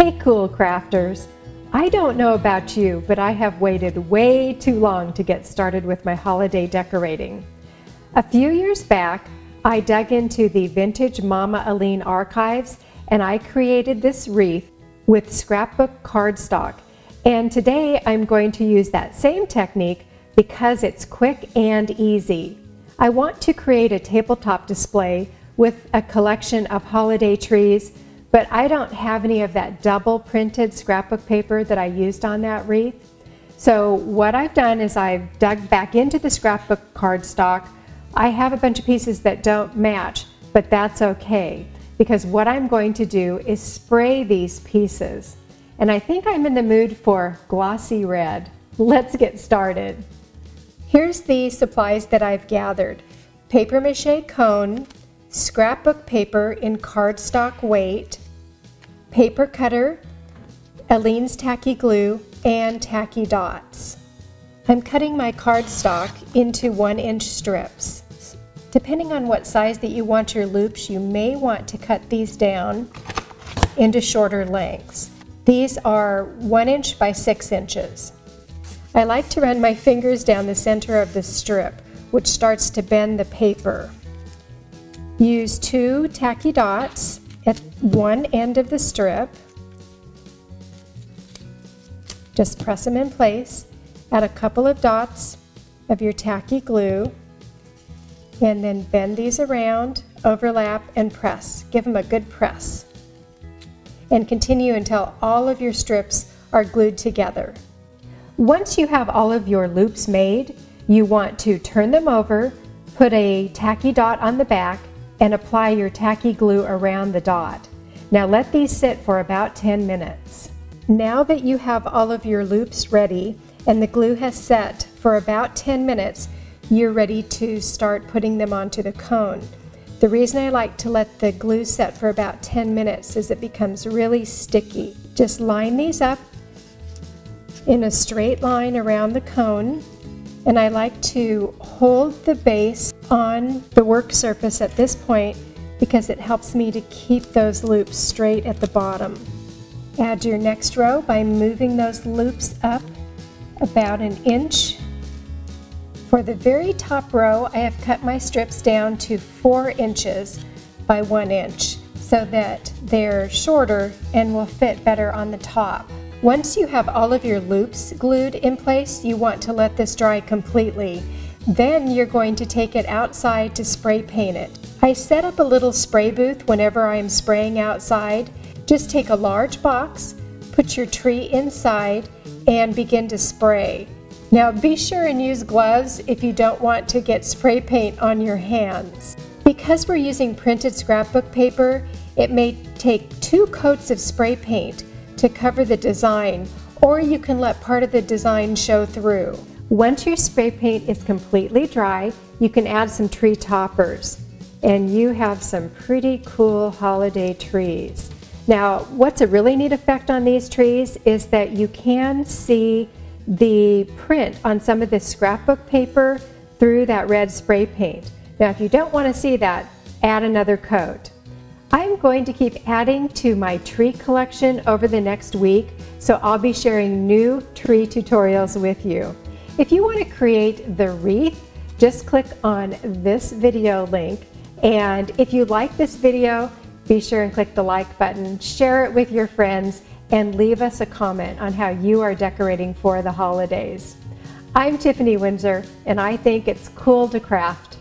Hey cool crafters! I don't know about you, but I have waited way too long to get started with my holiday decorating. A few years back, I dug into the vintage Mama Aline archives and I created this wreath with scrapbook cardstock. And today I'm going to use that same technique because it's quick and easy. I want to create a tabletop display with a collection of holiday trees, but I don't have any of that double printed scrapbook paper that I used on that wreath. So what I've done is I've dug back into the scrapbook cardstock. I have a bunch of pieces that don't match, but that's okay, because what I'm going to do is spray these pieces. And I think I'm in the mood for glossy red. Let's get started. Here's the supplies that I've gathered. Paper mache cone, scrapbook paper in cardstock weight, paper cutter, Aline's tacky glue, and tacky dots. I'm cutting my cardstock into 1-inch strips. Depending on what size that you want your loops, you may want to cut these down into shorter lengths. These are 1 inch by 6 inches. I like to run my fingers down the center of the strip, which starts to bend the paper. Use 2 tacky dots at one end of the strip. Just press them in place. Add a couple of dots of your tacky glue and then bend these around, overlap, and press. Give them a good press. And continue until all of your strips are glued together. Once you have all of your loops made, you want to turn them over, put a tacky dot on the back, and apply your tacky glue around the dot. Now let these sit for about 10 minutes. Now that you have all of your loops ready and the glue has set for about 10 minutes, you're ready to start putting them onto the cone. The reason I like to let the glue set for about 10 minutes is it becomes really sticky. Just line these up in a straight line around the cone, and I like to hold the base on the work surface at this point because it helps me to keep those loops straight at the bottom. Add your next row by moving those loops up about 1 inch. For the very top row, I have cut my strips down to 4 inches by 1 inch so that they're shorter and will fit better on the top. Once you have all of your loops glued in place, you want to let this dry completely. Then you're going to take it outside to spray paint it. I set up a little spray booth whenever I'm spraying outside. Just take a large box, put your tree inside, and begin to spray. Now be sure and use gloves if you don't want to get spray paint on your hands. Because we're using printed scrapbook paper, it may take 2 coats of spray paint to cover the design, or you can let part of the design show through. Once your spray paint is completely dry, you can add some tree toppers, and you have some pretty cool holiday trees. Now, what's a really neat effect on these trees is that you can see the print on some of the scrapbook paper through that red spray paint. Now, if you don't want to see that, add another coat. I'm going to keep adding to my tree collection over the next week, so I'll be sharing new tree tutorials with you. If you want to create the wreath, just click on this video link, and if you like this video, be sure and click the like button, share it with your friends, and leave us a comment on how you are decorating for the holidays. I'm Tiffany Windsor, and I think it's cool to craft.